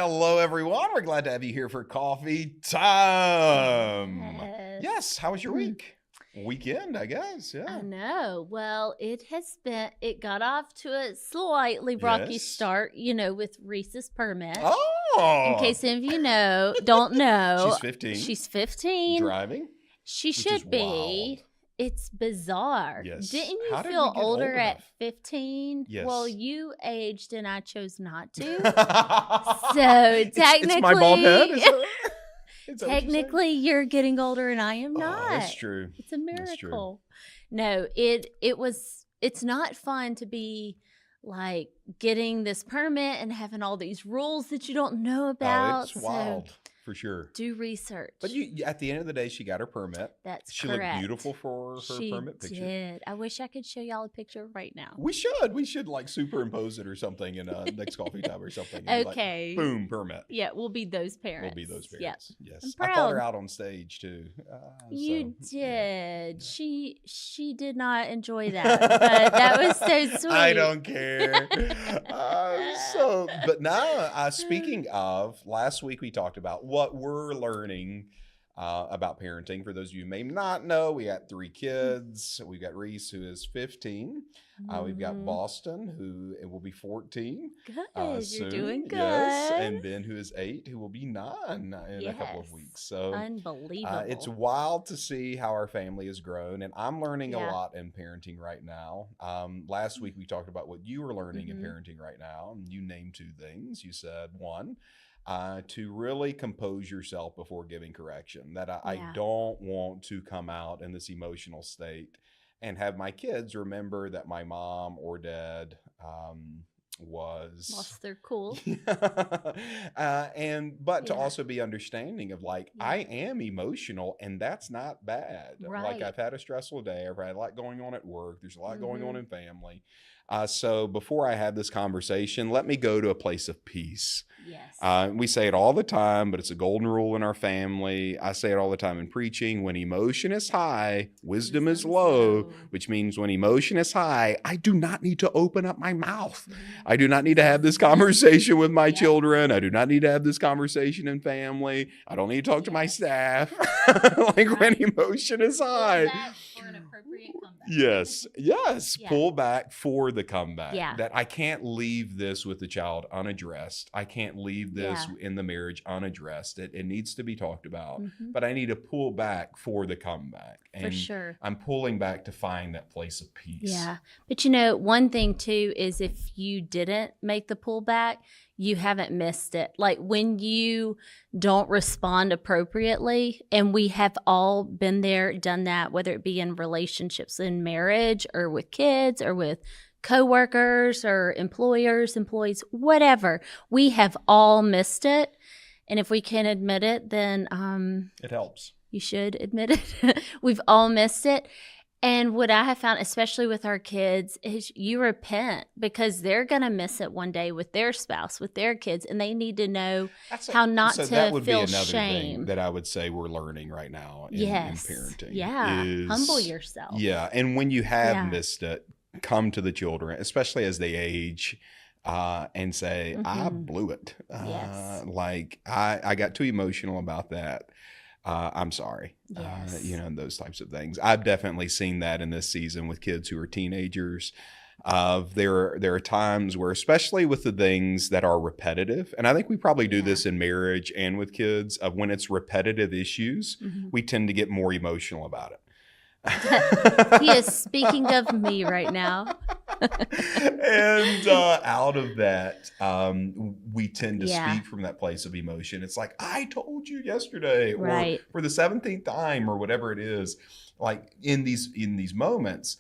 Hello, everyone. We're glad to have you here for coffee time. Yes. How was your week? Weekend, I guess. I Yeah. know. Well, it got off to a slightly rocky Yes. start, with Reese's permit. Oh. In case any of you don't know. She's 15. She's 15. Driving. She which is should be. wild. It's bizarre. Yes. Didn't How you did feel we get old older at enough? 15? Yes. Well, you aged and I chose not to. So technically, it's my bald head. Is that right? Is that what you're saying? technically you're getting older and I am not. Oh, that's true. It's a That's true. miracle. No, it's not fun to be like getting this permit and having all these rules that you don't know about. Oh, it's wild for sure. Do research. But you, at the end of the day, she got her permit. That's She correct. looked beautiful for her She permit picture. did. I wish I could show y'all a picture right now. We should like superimpose it or something in next coffee time or something. And be Okay. Like, boom, permit. Yeah, we'll be those parents. We'll be those Yep. parents. Yes. I'm I called her proud. out on stage too. You so, yeah. did. She did not enjoy that, but that was so sweet. I don't care. But now, speaking of, last week we talked about what we're learning about parenting. For those of you who may not know, we got 3 kids. We've got Reese, who is 15. We've got Mhm. Boston, who will be 14. Good. Soon. You're doing good. Yes. And Ben, who is 8, who will be 9 in a couple of Yes. weeks. So Unbelievable. it's wild to see how our family has grown, and I'm learning a Yeah. lot in parenting right now. Last week we talked about what you were learning in Mhm. parenting right now, and you named 2 things. You said, one, to really compose yourself before giving correction, that I Yeah. don't want to come out in this emotional state and have my kids remember that my mom or dad was Lost their cool. but to Yeah. also be understanding of like, Yeah. I am emotional and that's not bad. Like, Right. I've had a stressful day. I've had a lot going on at work. There's a lot going on Mhm. in family. So before I have this conversation, let me go to a place of peace. Yes. We say it all the time, but it's a golden rule in our family. I say it all the time in preaching. When emotion is high, wisdom is Wisdom's low, low. which means when emotion is high, I do not need to open up my mouth. Mhm. I do not need to have this conversation with my Yeah. children. I do not need to have this conversation in family. I don't need to talk to my Yes. staff. Like when emotion is Pull high. back for an appropriate comeback. Yes. Yeah. Pull back for the comeback. Yeah. That I can't leave this with the child unaddressed. I can't leave this in the marriage unaddressed. It needs to be talked about, Mhm. but I need to pull back for the comeback. For And sure. I'm pulling back to find that place of peace. Yeah. But one thing too is if you didn't make the pullback, you haven't missed it. Like when you don't respond appropriately, and we have all been there, done that, whether it be in relationships, in marriage, or with kids, or with coworkers, or employers, employees, whatever. We have all missed it. And if we can admit it, then It helps. you should admit it. We've all missed it. And what I have found, especially with our kids, is you repent because they're going to miss it one day with their spouse, with their kids, and they need to know how not so to that would feel be another thing shame. that I would say we're learning right now in Yes. parenting. Yeah. is- Humble yourself. Yeah. And when you have Yeah. missed it, come to the children, especially as they age, and say, I Mhm. blew it. Yes. Like I got too emotional about that. I'm sorry. Yes. Those types of things. I've definitely seen that in this season with kids who are teenagers. There are times where, especially with the things that are repetitive, and I think we probably do Yeah. this in marriage and with kids, of when it's repetitive issues, Mhm. we tend to get more emotional about it. He is speaking of me right now. And out of that, we tend to Yeah. speak from that place of emotion. It's like, I told you yesterday, Right. or for the 17th time, or whatever it is. Like in these moments,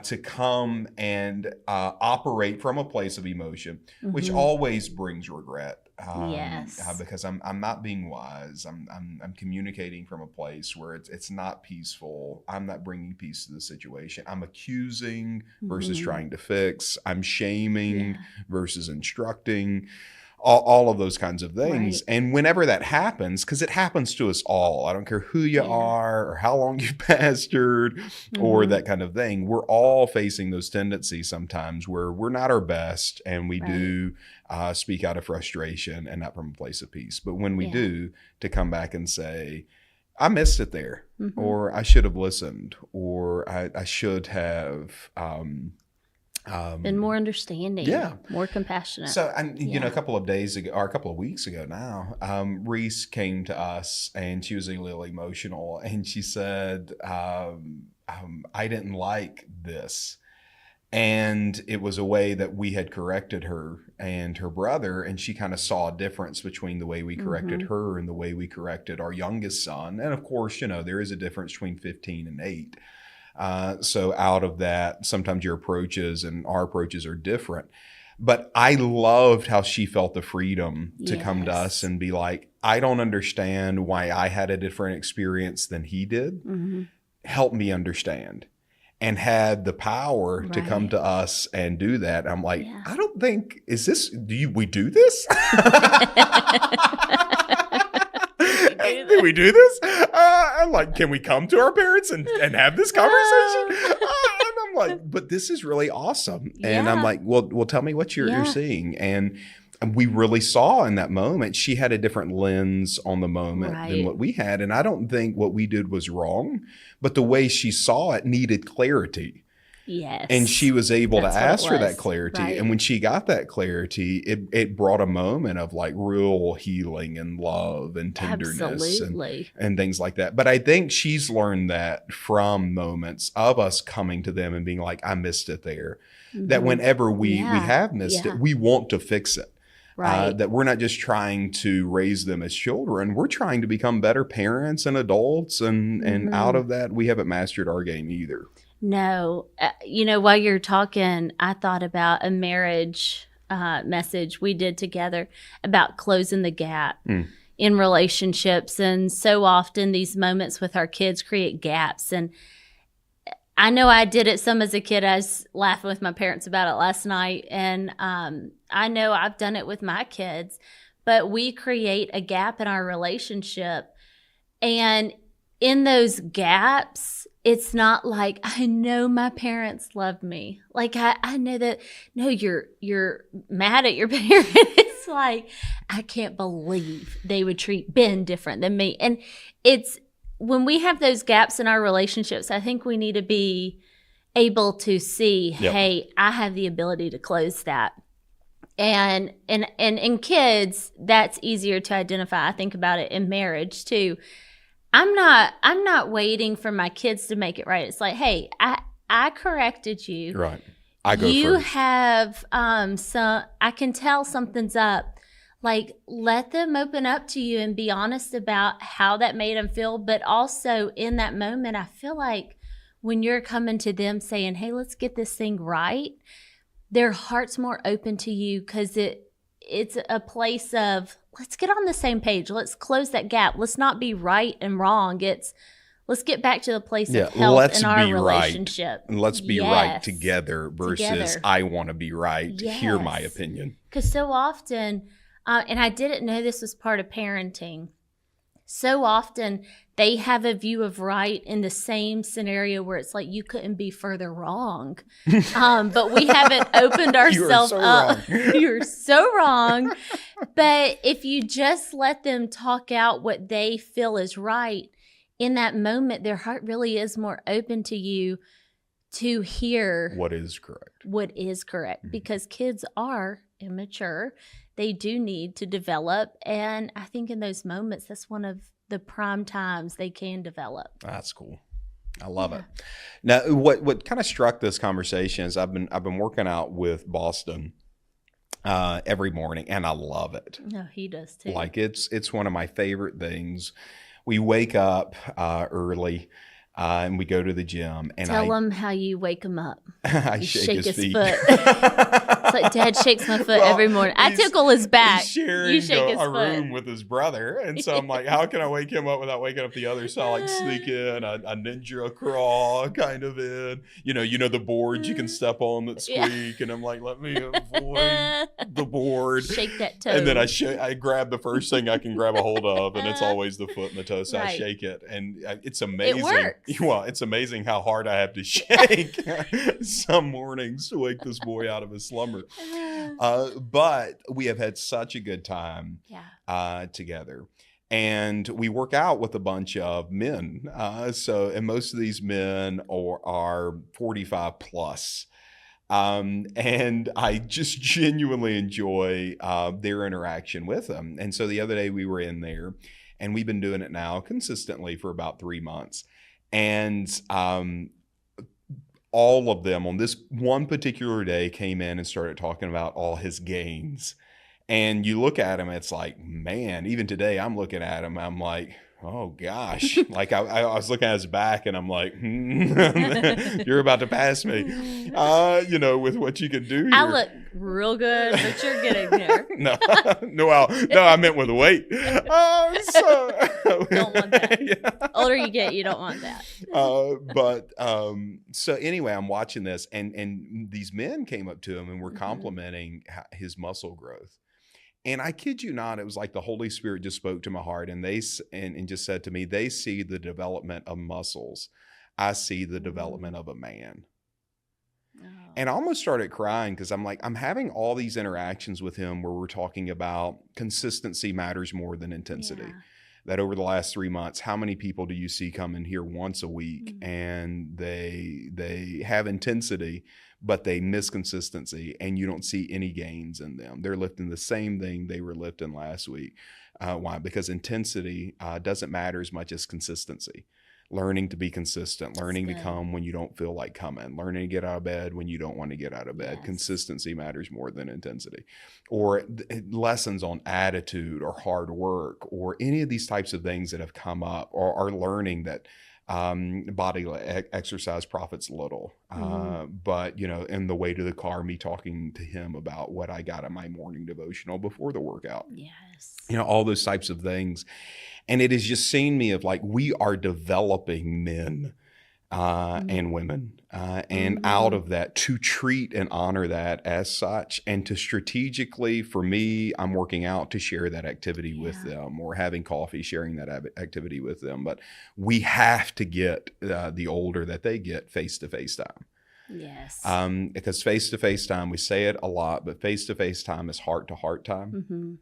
to come and operate from a place of emotion, which Mhm. always brings regret. Yes. Because I'm not being wise. I'm communicating from a place where it's not peaceful. I'm not bringing peace to the situation. I'm accusing versus Mhm. trying to fix. I'm shaming Yeah. versus instructing. all of those kinds of things. Right. And whenever that happens, because it happens to us all, I don't care who you Yeah. are or how long you've pastored or Mhm. that kind of thing, we're all facing those tendencies sometimes where we're not our best and we Right. do speak out of frustration and not from a place of peace. But when we Yeah. do, to come back and say, I missed it there, Mhm. or I should have listened, or I should have Been more understanding. yeah. More compassionate. So, and you know, a Yeah. couple of days ago, or a couple of weeks ago now, Reese came to us and she was a little emotional, and she said, "I didn't like this." And it was a way that we had corrected her and her brother, and she kind of saw a difference between the way we corrected Mhm. her and the way we corrected our youngest son. And of course, you know, there is a difference between 15 and 8. So out of that, sometimes your approaches and our approaches are different. But I loved how she felt the freedom to come to us Yes. and be like, I don't understand why I had a different experience than he did. Mhm. Help me understand. And had the power to come Right. to us and do that. I'm like, Yeah. I don't think, we do this? Do we do this? I'm like, can we come to our parents and have this conversation? And I'm like, but this is really awesome. And I'm Yeah. like, well, tell me what you're Yeah. seeing. And we really saw in that moment, she had a different lens on the moment than Right. what we had. And I don't think what we did was wrong, but the way she saw it needed clarity. Yes. And she was able That's to what it ask for that was. clarity. Right. And when she got that clarity, it brought a moment of like real healing and love and tenderness Absolutely. and things like that. But I think she's learned that from moments of us coming to them and being like, I missed it there. That Mhm. whenever we Yeah. have missed Yeah. it, we want to fix it. Right. That we're not just trying to raise them as children, we're trying to become better parents and adults. And out Mhm. of that, we haven't mastered our game either. No, you know, while you're talking, I thought about a marriage message we did together about closing the gap Mm. in relationships. And so often these moments with our kids create gaps. And I know I did it some as a kid. I was laughing with my parents about it last night. And I know I've done it with my kids, but we create a gap in our relationship. And in those gaps, it's not like, I know my parents love me. Like I know that, no, you're mad at your parents. It's like, I can't believe they would treat Ben different than me. And it's when we have those gaps in our relationships, I think we need to be able to see, Yep. hey, I have the ability to close that. And in kids, that's easier to identify. I think about it in marriage too. I'm not waiting for my kids to make it right. It's like, hey, I corrected you. Right. I go You first. have some, I can tell something's up. Like, let them open up to you and be honest about how that made them feel. But also in that moment, I feel like when you're coming to them saying, hey, let's get this thing right, their heart's more open to you because it's a place of, let's get on the same page. Let's close that gap. Let's not be right and wrong. Let's get back to the place Yeah, of health let's in our be right. relationship. And let's be right Yes. together versus Together. I want to be right. Hear my Yes. opinion. Because so often, and I didn't know this was part of parenting, so often they have a view of right in the same scenario where it's like you couldn't be further wrong. But we haven't opened You are ourselves so up. wrong. You're so wrong. But if you just let them talk out what they feel is right, in that moment, their heart really is more open to you to hear What is correct? what is correct, Mhm. because kids are immature. They do need to develop. And I think in those moments, that's one of the prime times they can develop. That's cool. I love Yeah. it. Now, what kind of struck this conversation is I've been working out with Boston every morning, and I love it. No, he does too. Like it's one of my favorite things. We wake up early. and we go to the gym. And Tell him how you wake him up. I You shake his feet. foot. It's like Dad shakes my foot every morning. I tickle his back. He's sharing You shake his a foot. room with his brother. And so I'm like, how can I wake him up without waking up the other? So I like sneak in a ninja crawl kind of in. You know the boards you can step on that squeak. And I'm like, let me avoid the board. Shake that toe. And then I grab the first thing I can grab a hold of, and it's always the foot and the toe. So I Right. shake it, and it's amazing. It works. Well, it's amazing how hard I have to shake some mornings to wake this boy out of his slumber. But we have had such a good time together. And we work out with a bunch of men. And most of these men are 45 plus. And I just genuinely enjoy their interaction with them. And so the other day we were in there, and we've been doing it now consistently for about 3 months. And all of them on this one particular day came in and started talking about all his gains. And you look at him, it's like, man, even today I'm looking at him, I'm like, oh gosh. Like I was looking at his back, and I'm like, you're about to pass me, with what you can do here. I look real good, but you're getting there. No, I meant with the weight. Don't want that. Yeah. Older you get, you don't want that. So anyway, I'm watching this, and these men came up to him and were complimenting his muscle growth. And I kid you not, it was like the Holy Spirit just spoke to my heart, and and just said to me, they see the development of muscles. I see the development of a man. Oh. And I almost started crying, because I'm like, I'm having all these interactions with him where we're talking about consistency matters more than intensity. Yeah. That over the last 3 months, how many people do you see come in here once a week and they have intensity, but they miss consistency, and you don't see any gains in them? They're lifting the same thing they were lifting last week. Why? Because intensity doesn't matter as much as consistency. Learning to be consistent, learning to come when you don't feel like coming, learning to get out of bed when you don't want to get out of bed. Yes. Consistency matters more than intensity. Or lessons on attitude or hard work, or any of these types of things that have come up, or are learning that body exercise profits little. But, in the way to the car, me talking to him about what I got in my morning devotional before the workout. Yes. All those types of things. And it has just seen me of like, we are developing men and women, and out of that, to treat and honor that as such, and to strategically, for me, I'm working out to share that activity with them, or having coffee, sharing that activity with them. But we have to get the older that they get, face-to-face time. Yes. Because face-to-face time, we say it a lot, but face-to-face time is heart-to-heart time.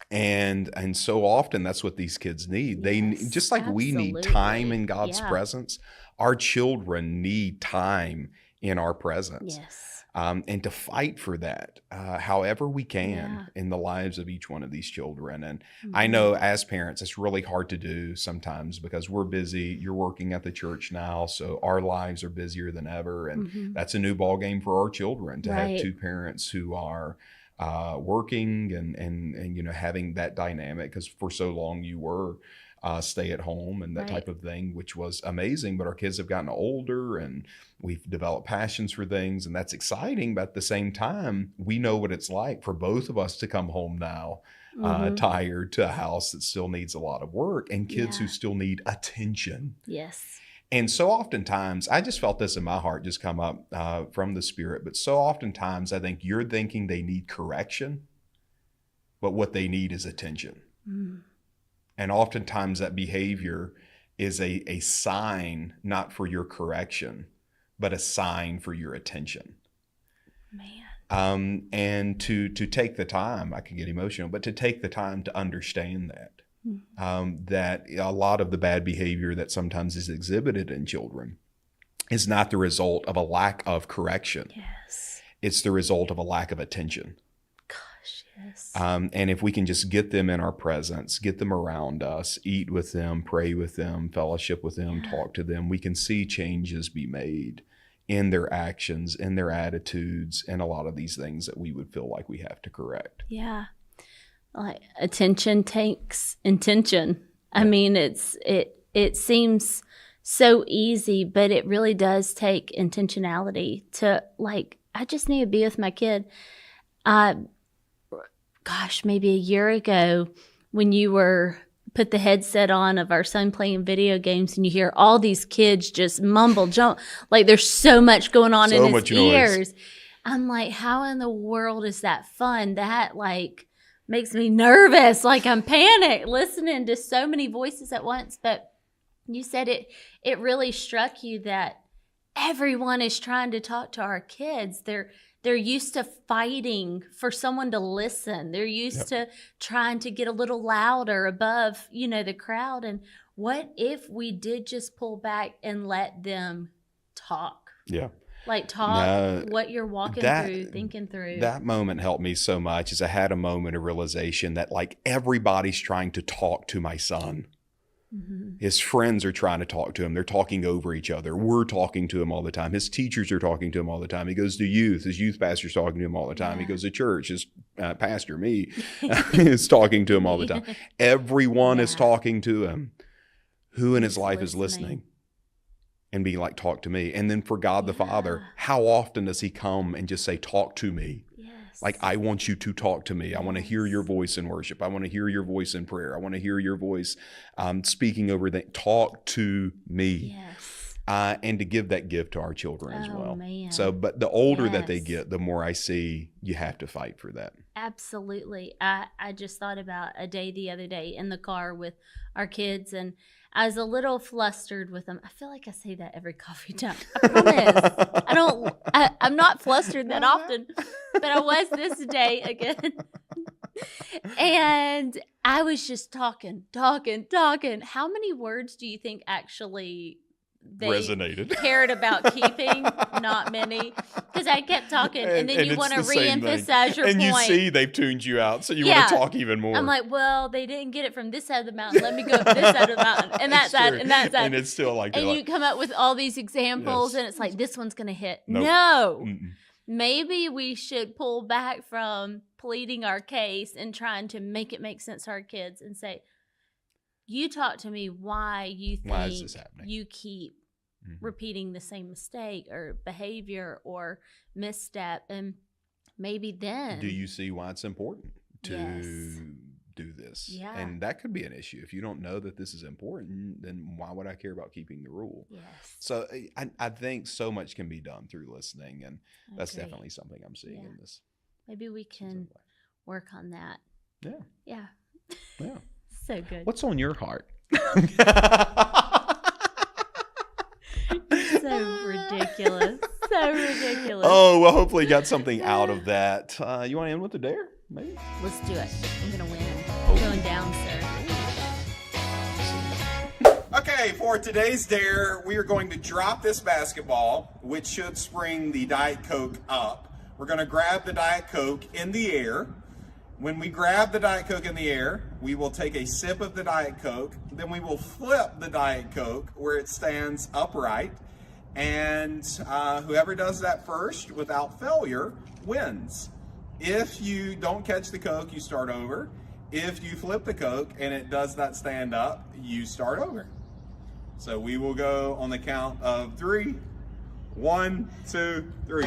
And so often that's what these kids need. They need, just like we need time in God's presence, our children need time in our presence. Yes. And to fight for that, however we can in the lives of each one of these children. And I know as parents, it's really hard to do sometimes, because we're busy. You're working at the church now, so our lives are busier than ever. And that's a new ball game for our children, to have two parents who are working and having that dynamic, because for so long you were stay at home and that type of thing, which was amazing. But our kids have gotten older, and we've developed passions for things, and that's exciting. But at the same time, we know what it's like for both of us to come home now tired, to a house that still needs a lot of work, and kids who still need attention. Yes. And so oftentimes, I just felt this in my heart just come up from the Spirit, but so oftentimes I think you're thinking they need correction, but what they need is attention. And oftentimes that behavior is a sign, not for your correction, but a sign for your attention. Man. And to take the time, I could get emotional, but to take the time to understand that. That a lot of the bad behavior that sometimes is exhibited in children is not the result of a lack of correction. Yes. It's the result of a lack of attention. Gosh, yes. And if we can just get them in our presence, get them around us, eat with them, pray with them, fellowship with them, talk to them, we can see changes be made in their actions, in their attitudes, and a lot of these things that we would feel like we have to correct. Yeah. Like attention takes intention. I mean, it seems so easy, but it really does take intentionality to, like, I just need to be with my kid. Gosh, maybe a year ago when you were put the headset on of our son playing video games and you hear all these kids just mumble, jump, like there's so much going on in his ears. I'm like, how in the world is that fun? That like makes me nervous. Like I'm panicked listening to so many voices at once. But you said it really struck you that everyone is trying to talk to our kids. They're used to fighting for someone to listen. They're used to trying to get a little louder above, the crowd. And what if we did just pull back and let them talk? Yeah. Like talk what you're walking through, thinking through. That moment helped me so much as I had a moment of realization that like everybody's trying to talk to my son. Mm-hmm. His friends are trying to talk to him. They're talking over each other. We're talking to him all the time. His teachers are talking to him all the time. He goes to youth. His youth pastor's talking to him all the time. He goes to church. His pastor, me, is talking to him all the time. Everyone is talking to him. Who in his life is listening and being like, talk to me? And then for God the Father, how often does he come and just say, talk to me? Like, I want you to talk to me. I want to hear your voice in worship. I want to hear your voice in prayer. I want to hear your voice speaking over that. Talk to me. And to give that gift to our children as well. Man. So, but the older that they get, the more I see you have to fight for that. Absolutely. I just thought about a day the other day in the car with our kids, and I was a little flustered with them. I feel like I say that every coffee time. I promise. I'm not flustered that often, but I was this day again. And I was just talking. How many words do you think actually they resonated, cared about keeping? Not many, because I kept talking, and then you want to reemphasize your point. And you see they've tuned you out, so you want to talk even more. I'm like, well, they didn't get it from this side of the mountain. Let me go to this side of the mountain, and that side, and that side. And it's still like, and you come up with all these examples, and it's like, this one's going to hit. Nope. No. Mm-mm. Maybe we should pull back from pleading our case and trying to make it make sense to our kids and say, you talk to me why you think is this happening? You keep repeating the same mistake or behavior or misstep, and maybe then do you see why it's important to do this? And that could be an issue. If you don't know that this is important, then why would I care about keeping the rule? So I think so much can be done through listening, and that's definitely something I'm seeing in this. Maybe we can work on that. Yeah. So good. What's on your heart? So ridiculous. Oh, well, hopefully you got something out of that. You want to end with the dare? Maybe? Let's do it. I'm going to win. I'm going down, sir. Okay, for today's dare, we are going to drop this basketball, which should spring the Diet Coke up. We're going to grab the Diet Coke in the air. When we grab the Diet Coke in the air, we will take a sip of the Diet Coke. Then we will flip the Diet Coke where it stands upright. And whoever does that first without failure wins. If you don't catch the Coke, you start over. If you flip the Coke and it does not stand up, you start over. So we will go on the count of 3. 1, 2, 3.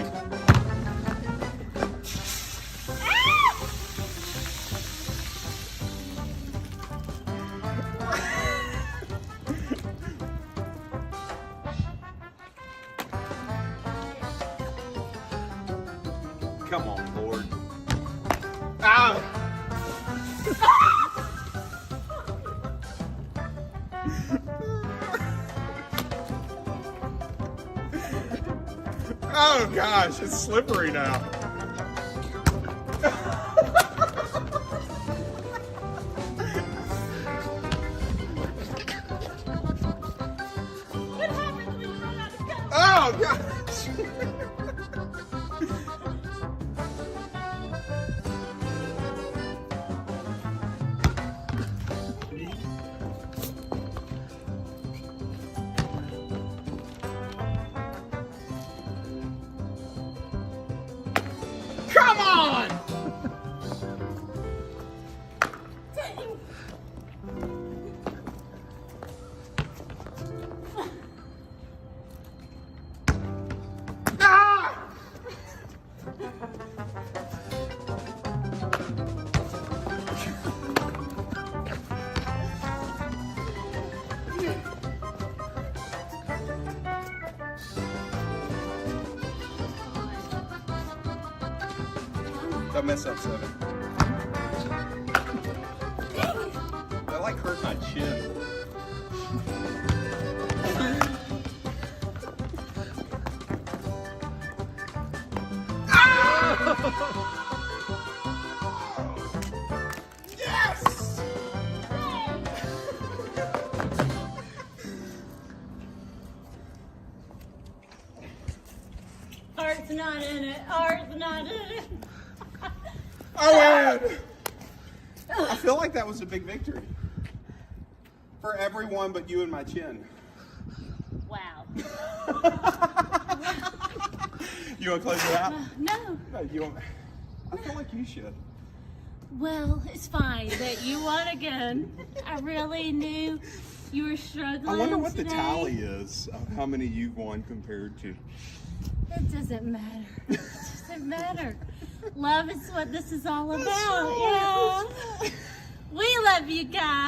Come on, Lord. Ow! Oh gosh, it's slippery now. What happens when you run out of Coke? Oh gosh! Come on! Don't mess up, Seven. That like hurt my chin. Yes! Art's not in it. Art's not in it. I win! I feel like that was a big victory. For everyone but you and my chin. Wow. You want to close it out? No. No, you want... I feel like you should. Well, it's fine that you won again. I really knew you were struggling. I wonder what today. the tally is of how many you've won compared to... It doesn't matter. It doesn't matter. Love is what this is all about. Yeah. We love you guys.